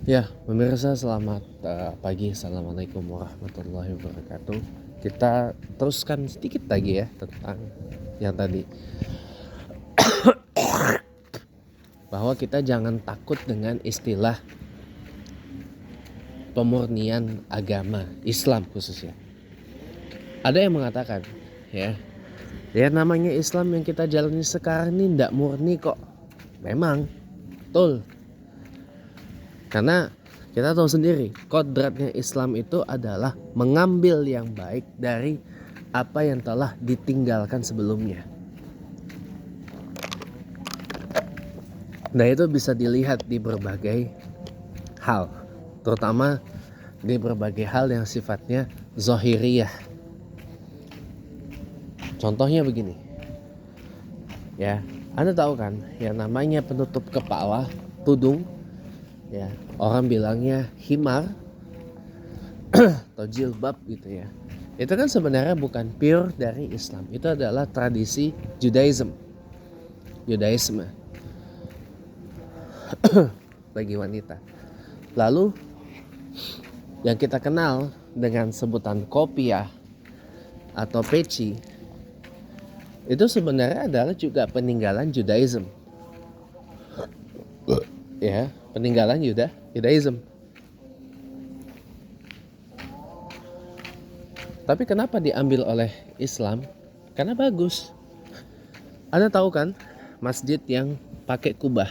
Ya, pemirsa selamat pagi. Assalamualaikum warahmatullahi wabarakatuh. Kita teruskan sedikit lagi ya tentang yang tadi, bahwa kita jangan takut dengan istilah pemurnian agama Islam khususnya. Ada yang mengatakan ya namanya Islam yang kita jalani sekarang ini tidak murni kok. Memang betul, karena kita tahu sendiri kodratnya Islam itu adalah mengambil yang baik dari apa yang telah ditinggalkan sebelumnya. Nah, itu bisa dilihat di berbagai hal, terutama di berbagai hal yang sifatnya zohiriyah. Contohnya begini, ya, Anda tahu kan yang namanya penutup kepala, tudung, ya, orang bilangnya himar atau jilbab gitu ya. Itu kan sebenarnya bukan pure dari Islam, itu adalah tradisi Judaism, bagi wanita. Lalu yang kita kenal dengan sebutan kopiah atau peci, itu sebenarnya adalah juga peninggalan Judaism. Ya, peninggalan Judaism. Tapi kenapa diambil oleh Islam? Karena bagus. Anda tahu kan, masjid yang pakai kubah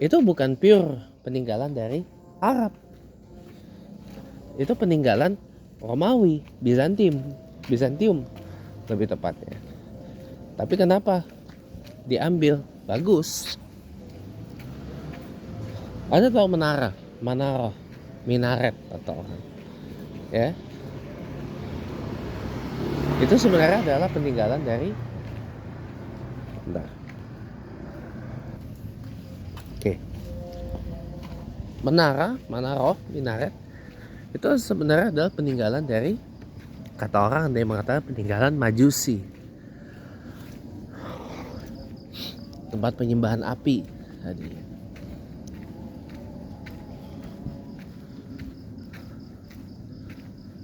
itu bukan pure peninggalan dari Arab. Itu peninggalan Romawi, Bizantium lebih tepatnya. Tapi kenapa diambil? Bagus. Anda tahu minaret atau ya, itu sebenarnya adalah peninggalan dari minaret itu sebenarnya adalah peninggalan dari, kata orang ada yang mengatakan peninggalan Majusi, tempat penyembahan api tadi.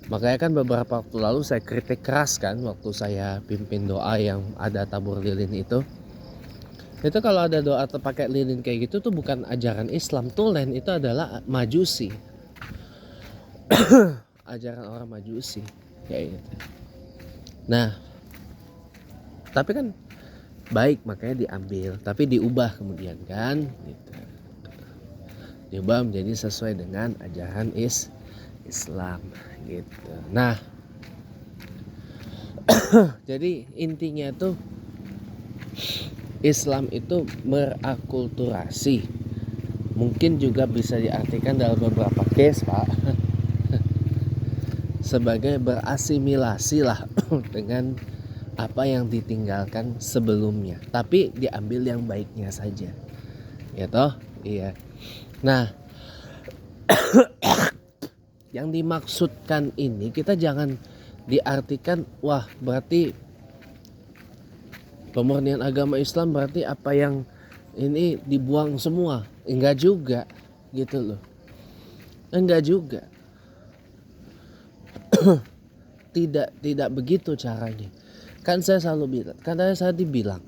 Makanya kan beberapa waktu lalu saya kritik keras kan waktu saya pimpin doa yang ada tabur lilin itu kalau ada doa pakai lilin kayak gitu tuh bukan ajaran Islam, tulen itu adalah Majusi. Ajaran orang Majusi kayak gitu. Nah, tapi kan baik, makanya diambil, tapi diubah kemudian kan gitu. Diubah menjadi sesuai dengan ajaran Islam gitu. Nah, jadi intinya tuh Islam itu berakulturasi. Mungkin juga bisa diartikan dalam beberapa case, Pak, sebagai berasimilasi lah dengan apa yang ditinggalkan sebelumnya, tapi diambil yang baiknya saja. Ya toh? Iya. Nah, yang dimaksudkan ini kita jangan diartikan wah berarti pemurnian agama Islam berarti apa yang ini dibuang semua. Enggak juga gitu loh. Enggak juga. Tidak begitu caranya. Kan saya selalu bilang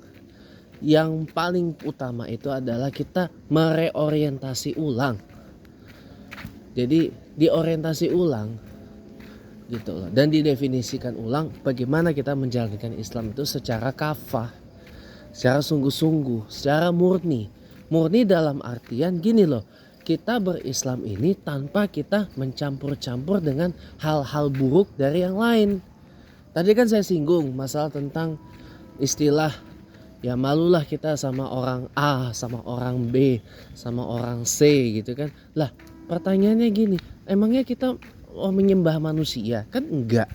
yang paling utama itu adalah kita mereorientasi ulang. Jadi diorientasi ulang gitu loh, dan didefinisikan ulang bagaimana kita menjalankan Islam itu secara kafah, secara sungguh-sungguh, secara murni dalam artian gini loh, kita berislam ini tanpa kita mencampur-campur dengan hal-hal buruk dari yang lain. Tadi kan saya singgung masalah tentang istilah ya malulah kita sama orang A, sama orang B, sama orang C gitu kan. Lah pertanyaannya gini, emangnya kita menyembah manusia? Kan enggak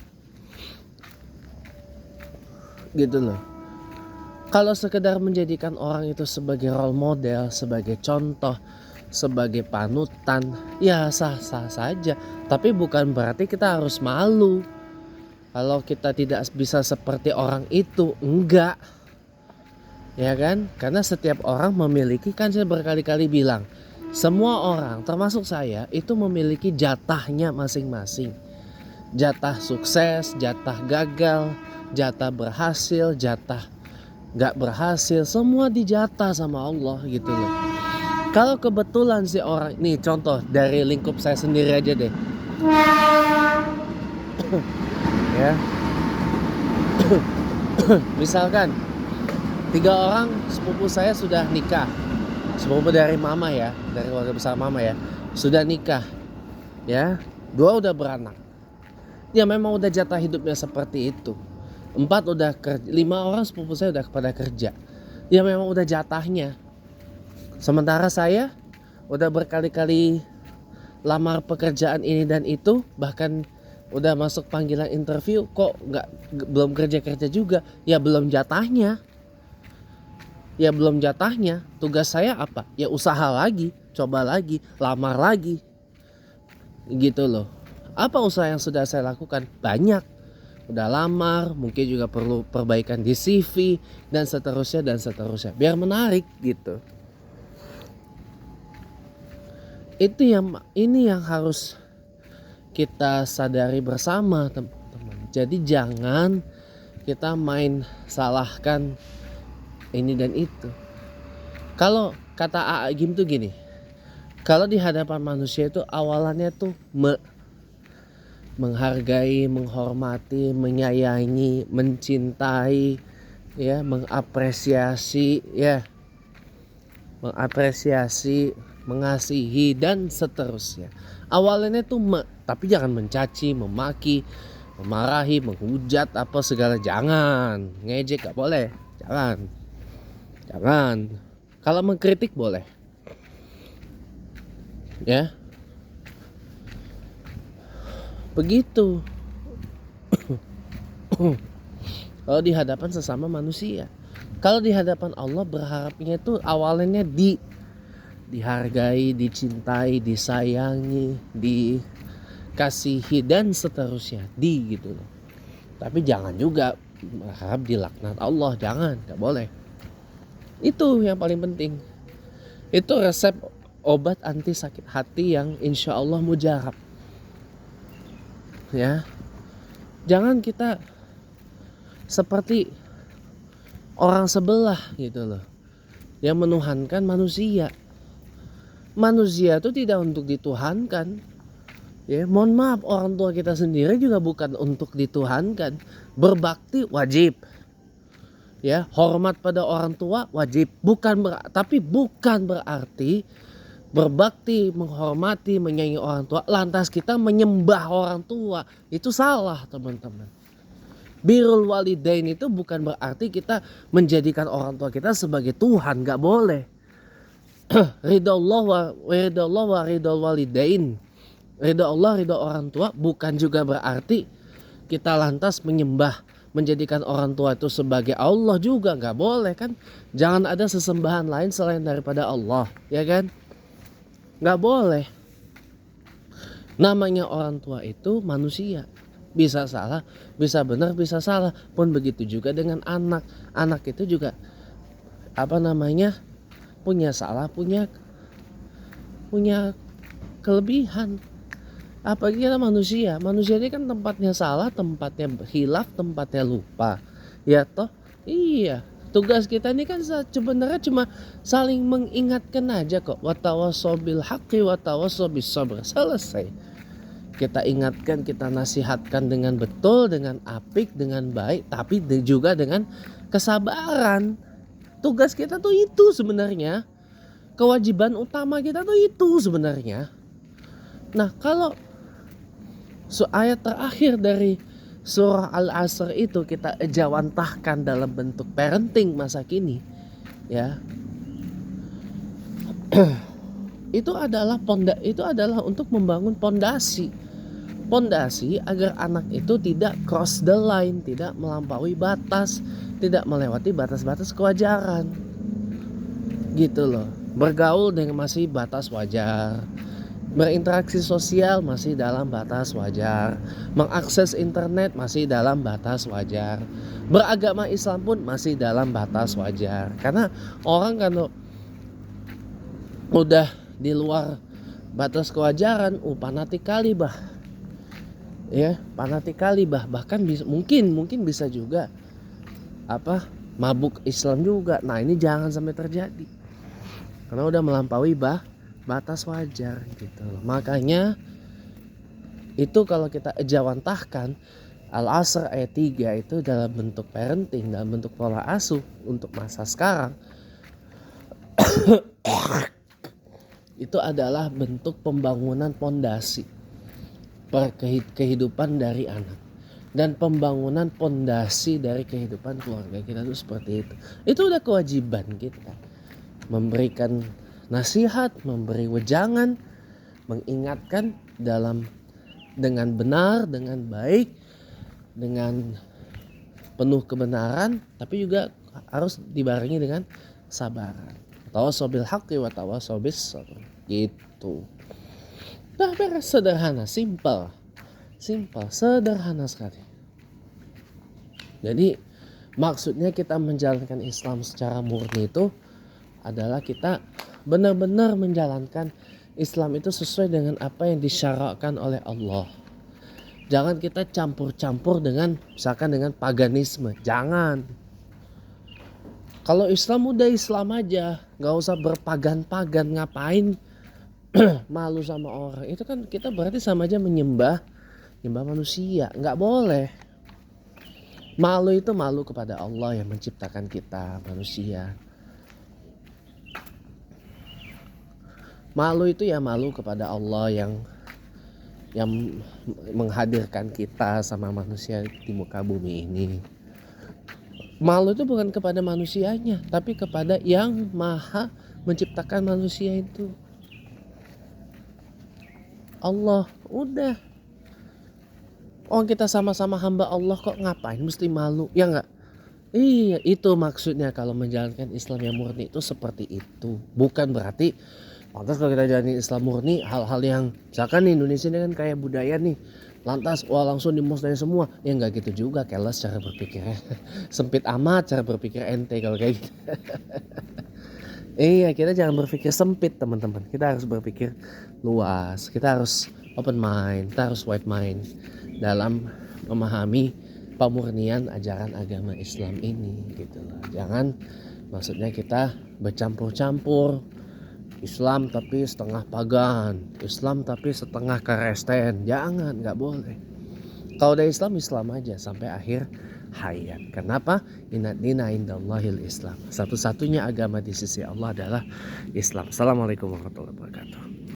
gitu loh. Kalau sekedar menjadikan orang itu sebagai role model, sebagai contoh, sebagai panutan, ya sah-sah saja. Tapi bukan berarti kita harus malu kalau kita tidak bisa seperti orang itu. Enggak, ya kan? Karena setiap orang memiliki, kan saya berkali-kali bilang, Semua orang termasuk saya itu memiliki jatahnya masing-masing. Jatah sukses, jatah gagal, jatah berhasil, jatah gak berhasil, semua dijatah sama Allah gitu loh. Kalau kebetulan si orang, nih contoh dari lingkup saya sendiri aja deh. Ya. Misalkan 3 orang sepupu saya sudah nikah. Sepupu dari mama ya, dari keluarga besar mama ya, sudah nikah. Ya, 2 udah beranak. Ya memang udah jatah hidupnya seperti itu. 4 udah kerja, 5 orang sepupu saya udah pada kerja. Ya memang udah jatahnya. Sementara saya udah berkali-kali lamar pekerjaan ini dan itu, bahkan udah masuk panggilan interview kok belum kerja juga. Ya belum jatahnya. Tugas saya apa? Ya usaha lagi, coba lagi, lamar lagi. Gitu loh. Apa usaha yang sudah saya lakukan? Banyak. Udah lamar, mungkin juga perlu perbaikan di CV dan seterusnya. Biar menarik gitu. Ini yang harus kita sadari bersama, teman-teman. Jadi jangan kita main salahkan ini dan itu. Kalau kata A.A. Gim tuh gini, kalau di hadapan manusia itu awalannya tuh menghargai, menghormati, menyayangi, mencintai, ya, mengapresiasi, mengasihi dan seterusnya. Awalnya tuh tapi jangan mencaci, memaki, memarahi, menghujat apa segala, jangan. Ngejek gak boleh, jangan. Kalau mengkritik boleh, ya. Begitu. Kalau di hadapan sesama manusia. Kalau di hadapan Allah berharapnya itu awalnya dihargai, dicintai, disayangi, dikasihi dan seterusnya, gitu loh. Tapi jangan juga berharap dilaknat Allah, jangan, gak boleh. Itu yang paling penting. Itu resep obat anti sakit hati yang insya Allah mujarab. Ya, jangan kita seperti orang sebelah gitu loh, yang menuhankan manusia. Manusia itu tidak untuk dituhankan. Ya, mohon maaf, orang tua kita sendiri juga bukan untuk dituhankan. Berbakti wajib. Ya, hormat pada orang tua wajib. Tapi bukan berarti berbakti, menghormati, menyayangi orang tua lantas kita menyembah orang tua. Itu salah, teman-teman. Birrul walidain itu bukan berarti kita menjadikan orang tua kita sebagai Tuhan, gak boleh. Ridha Allah wa ridha walidain. Ridha Allah, ridha orang tua bukan juga berarti kita lantas menyembah, menjadikan orang tua itu sebagai Allah juga, gak boleh kan. Jangan ada sesembahan lain selain daripada Allah, ya kan. Gak boleh. Namanya orang tua itu manusia, bisa salah, bisa benar, bisa salah. Pun begitu juga dengan anak. Anak itu juga punya salah, punya kelebihan. Apalagi kita manusia ini kan tempatnya salah, tempatnya hilaf, tempatnya lupa. Ya toh, iya. Tugas kita ini kan sebenarnya cuma saling mengingatkan aja kok. Watawassaw bil haqqi watawassaw bis sabr. Selesai. Kita ingatkan, kita nasihatkan dengan betul, dengan apik, dengan baik, tapi juga dengan kesabaran. Tugas kita tuh itu sebenarnya. Kewajiban utama kita tuh itu sebenarnya. Nah, kalau ayat terakhir dari surah Al-Asr itu kita ejawantahkan dalam bentuk parenting masa kini, ya. Itu adalah untuk membangun pondasi agar anak itu tidak cross the line, tidak melampaui batas, tidak melewati batas-batas kewajaran. Gitu loh. Bergaul dengan masih batas wajar. Berinteraksi sosial masih dalam batas wajar. Mengakses internet masih dalam batas wajar. Beragama Islam pun masih dalam batas wajar. Karena orang kan udah di luar batas kewajaran, fanatik kali bah. Ya, fanatik kali bah. Bahkan mungkin bisa juga mabuk Islam juga. Nah, ini jangan sampai terjadi. Karena udah melampaui batas wajar gitu loh. Makanya itu kalau kita ejawantahkan Al-Asr ayat 3 itu dalam bentuk parenting, dalam bentuk pola asuh untuk masa sekarang. Itu adalah bentuk pembangunan pondasi kehidupan dari anak dan pembangunan pondasi dari kehidupan keluarga kita itu seperti itu. Itu udah kewajiban kita memberikan nasihat, memberi wejangan, mengingatkan dengan benar, dengan baik, dengan penuh kebenaran, tapi juga harus dibarengi dengan sabaran. Tawassaw bil haqqi wa tawassaw bis sabr. Gitu. Nah, beres, sederhana, simple, sederhana sekali. Jadi maksudnya kita menjalankan Islam secara murni itu adalah kita benar-benar menjalankan Islam itu sesuai dengan apa yang disyarakkan oleh Allah. Jangan kita campur-campur dengan misalkan dengan paganisme. Jangan. Kalau Islam udah Islam aja, nggak usah berpagan-pagan. Ngapain malu sama orang? Itu kan kita berarti sama aja menyembah manusia. Nggak boleh. Malu itu malu kepada Allah yang menciptakan kita manusia. Malu itu ya malu kepada Allah yang menghadirkan kita sama manusia di muka bumi ini. Malu itu bukan kepada manusianya, tapi kepada yang maha menciptakan manusia itu. Allah, udah. Oh, kita sama-sama hamba Allah kok, ngapain mesti malu? Ya enggak? Iya, itu maksudnya kalau menjalankan Islam yang murni itu seperti itu. Bukan berarti lantas kalau kita jalani Islam murni, hal-hal yang misalkan di Indonesia ini kan kayak budaya nih, lantas langsung dimusnahin semua. Ya enggak gitu juga, keles cara berpikirnya. Sempit amat cara berpikir ente kalau kayak gitu. Iya, kita jangan berpikir sempit teman-teman. Kita harus berpikir luas. Kita harus open mind, kita harus wide mind dalam memahami pemurnian ajaran agama Islam ini gitu loh. Jangan maksudnya kita bercampur-campur Islam tapi setengah pagan, Islam tapi setengah Kristen. Jangan, nggak boleh. Kalau udah Islam aja sampai akhir hayat. Kenapa? Inna dina indallahil Islam. Satu-satunya agama di sisi Allah adalah Islam. Assalamualaikum warahmatullahi wabarakatuh.